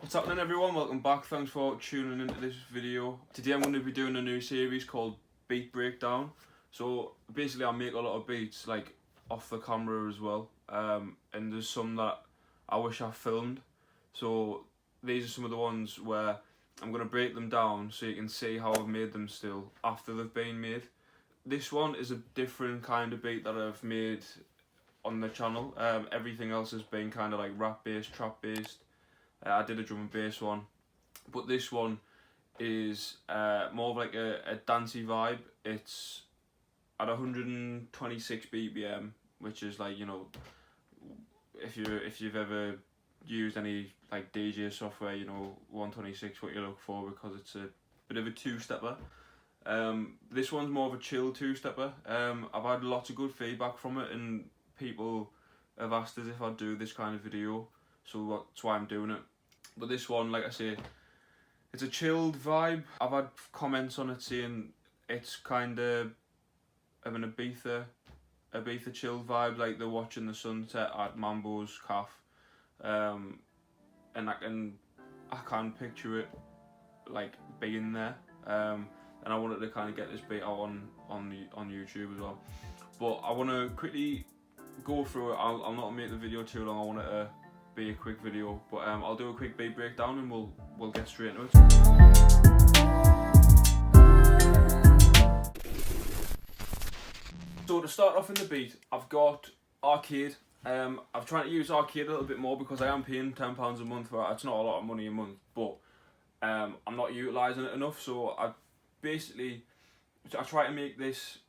What's happening, everyone? Welcome back. Thanks for tuning into this video. Today I'm going to be doing a new series called Beat Breakdown. So basically I make a lot of beats like off the camera as well, and there's some that I wish I filmed. So these are some of the ones where I'm going to break them down so you can see how I've made them still after they've been made. This one is a different kind of beat that I've made on the channel. Everything else has been kind of like rap based, trap based. I did a drum and bass one, but this one is more of like a dancey vibe. It's at 126 BPM, which is like, you know, if you've ever used any like DJ software, you know 126 what you look for, because it's a bit of a two-stepper. This one's more of a chill two-stepper. I've had lots of good feedback from it, and people have asked us if I'd do this kind of video, so that's why I'm doing it. But this one, like I say, it's a chilled vibe. I've had comments on it saying it's kind of an Ibiza chilled vibe, like they're watching the sunset at Mambo's Cafe, and I can picture it like being there. And I wanted to kind of get this beat out on YouTube as well. But I want to quickly go through it. I'll not make the video too long. I want it to be a quick video, but I'll do a quick beat breakdown and we'll get straight into it. So to start off in the beat, I've got arcade. I've tried to use arcade a little bit more because I am paying £10 a month for it. It's not a lot of money a month, but I'm not utilising it enough. So I try to make this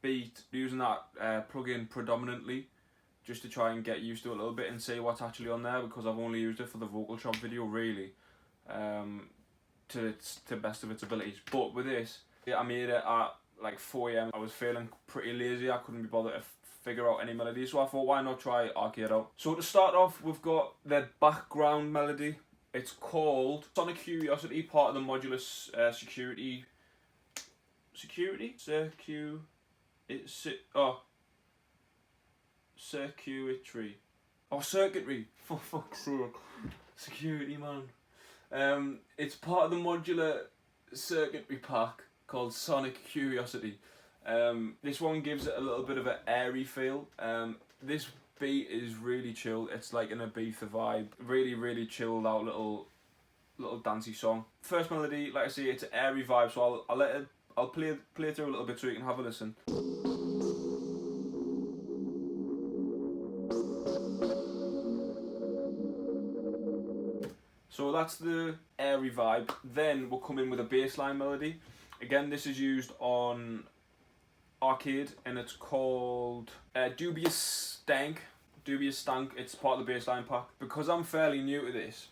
beat using that plugin predominantly, just to try and get used to it a little bit and see what's actually on there, because I've only used it for the vocal chop video really, to best of its abilities. But with this, I made it at like 4 AM. I was feeling pretty lazy. I couldn't be bothered to figure out any melody, so I thought, why not try arcade out. So to start off, we've got the background melody. It's called Sonic Curiosity, part of the modular circuitry. For fuck's sake. Security, man. It's part of the modular circuitry pack called Sonic Curiosity. This one gives it a little bit of an airy feel. This beat is really chill. It's like an Ibiza vibe. Really chilled out little dancey song. First melody, like I say, it's an airy vibe, so I'll play through a little bit so you can have a listen. So that's the airy vibe. Then we'll come in with a bassline melody. Again, this is used on arcade, and it's called Dubious Stank. It's part of the bassline pack. Because I'm fairly new to this,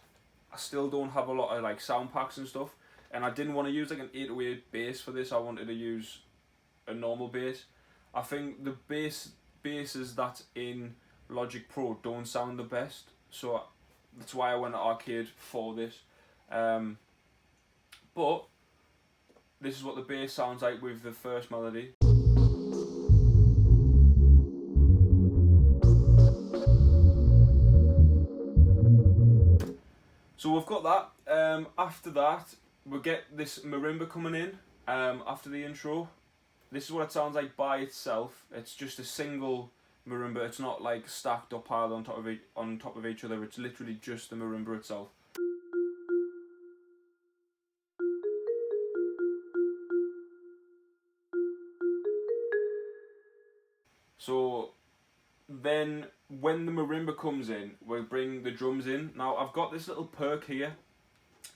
I still don't have a lot of like sound packs and stuff, and I didn't want to use like an 808 bass for this. I wanted to use a normal bass. I think the basses that's in Logic Pro don't sound the best, so that's why I went to arcade for this. But this is what the bass sounds like with the first melody. So we've got that. After that, we'll get this marimba coming in after the intro. This is what it sounds like by itself. It's just a single marimba. It's not like stacked or piled on top of each other. It's literally just the marimba itself. So then when the marimba comes in, we'll bring the drums in. Now I've got this little perk here,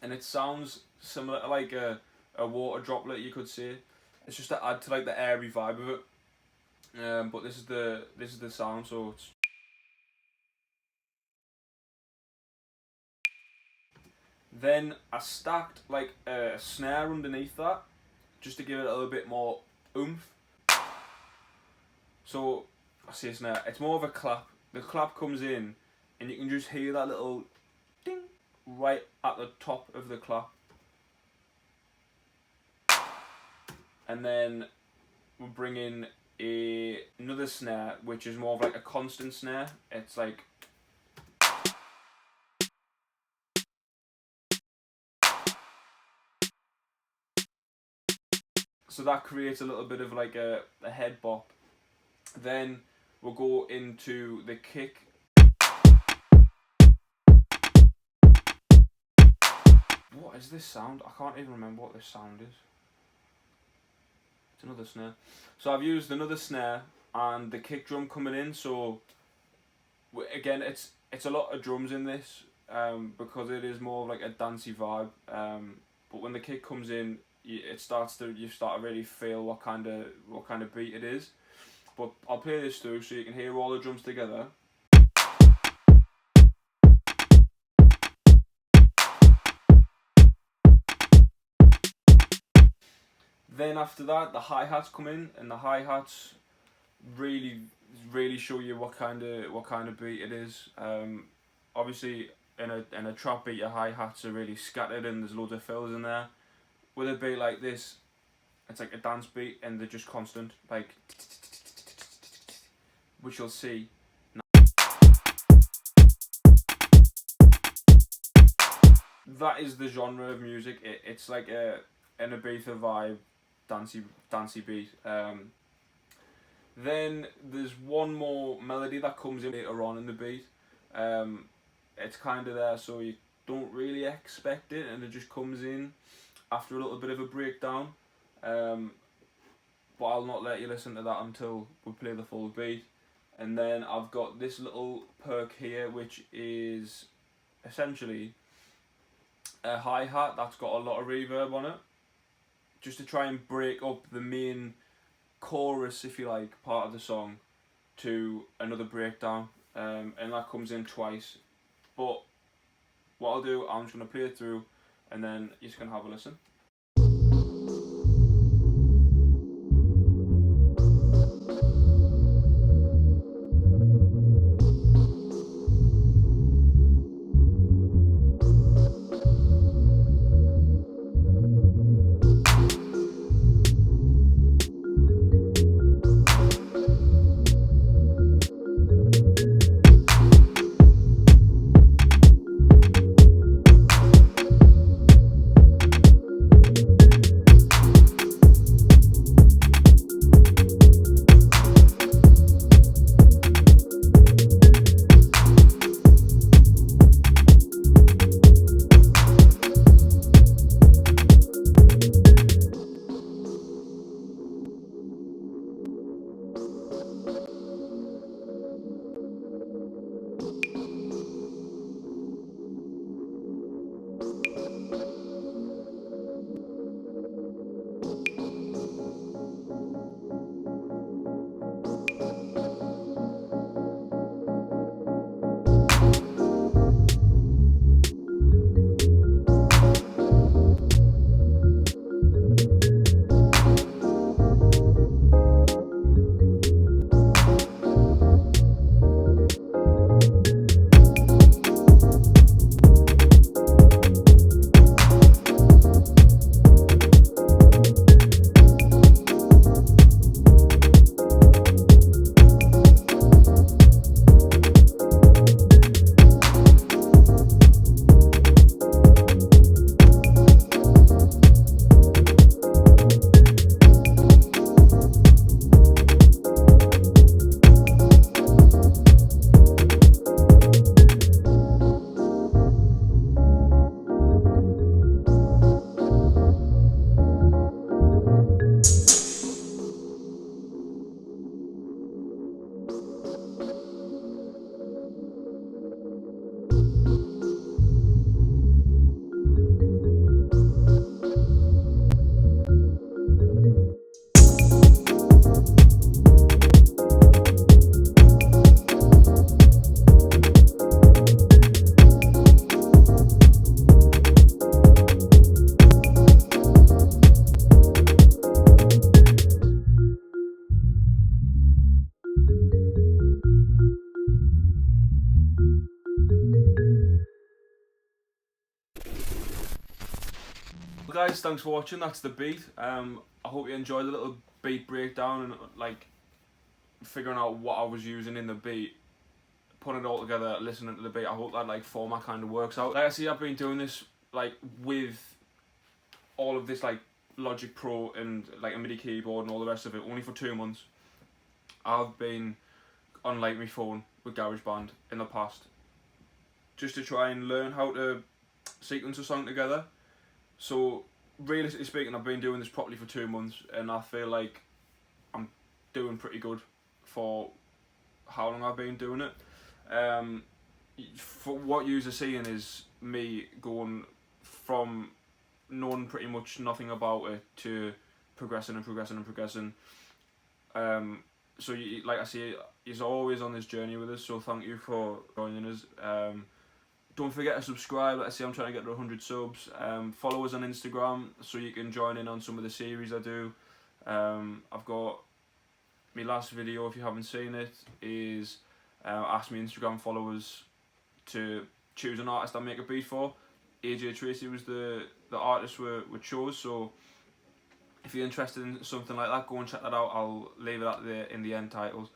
and it sounds similar to like a water droplet, you could say. It's just to add to like the airy vibe of it. But this is the sound. So it's then I stacked like a snare underneath that, just to give it a little bit more oomph. So I say snare, it's more of a clap. The clap comes in, and you can just hear that little ding right at the top of the clap. And then we'll bring in another snare, which is more of like a constant snare. It's like So that creates a little bit of like a head bop. Then we'll go into the kick. What is this sound? I can't even remember what this sound is. It's another snare. So I've used another snare and the kick drum coming in. So again, it's a lot of drums in this, because it is more of like a dancey vibe. But when the kick comes in, you start to really feel what kind of beat it is. But I'll play this through so you can hear all the drums together. Then after that, the hi-hats come in, and the hi-hats really show you what kind of beat it is. Obviously, in a trap beat, your hi-hats are really scattered and there's loads of fills in there. With a beat like this, it's like a dance beat and they're just constant, like, which you'll see. That is the genre of music. It's like an Ibiza vibe, dancey beat. Then there's one more melody that comes in later on in the beat. It's kind of there, so you don't really expect it, and it just comes in after a little bit of a breakdown. But I'll not let you listen to that until we play the full beat. And then I've got this little perk here, which is essentially a hi-hat that's got a lot of reverb on it, just to try and break up the main chorus, if you like, part of the song to another breakdown, and that comes in twice. But what I'll do, I'm just going to play it through and then you're just going to have a listen. Well guys, thanks for watching. That's the beat. I hope you enjoyed the little beat breakdown and like figuring out what I was using in the beat, putting it all together, listening to the beat. I hope that like format kind of works out. Like I see, I've been doing this like with all of this like Logic Pro and like a MIDI keyboard and all the rest of it only for 2 months. I've been on like my phone with GarageBand in the past just to try and learn how to sequence a song together. So realistically speaking, I've been doing this properly for 2 months, and I feel like I'm doing pretty good for how long I've been doing it. For what you're seeing is me going from knowing pretty much nothing about it to progressing and progressing and progressing. So you, like I say, you're always on this journey with us, so thank you for joining us. Don't forget to subscribe. Let's say I'm trying to get to 100 subs. Follow us on Instagram so you can join in on some of the series I do. I've got my last video, if you haven't seen it, is ask me Instagram followers to choose an artist I make a beat for. AJ Tracy was the artist we chose, so if you're interested in something like that, go and check that out. I'll leave it there in the end titles.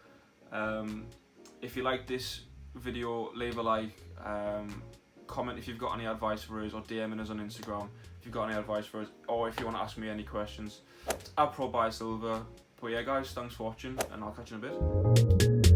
If you like this video, leave a like, comment if you've got any advice for us, or DMing us on Instagram if you've got any advice for us, or if you want to ask me any questions. At ProBySilver. But yeah guys, thanks for watching, and I'll catch you in a bit.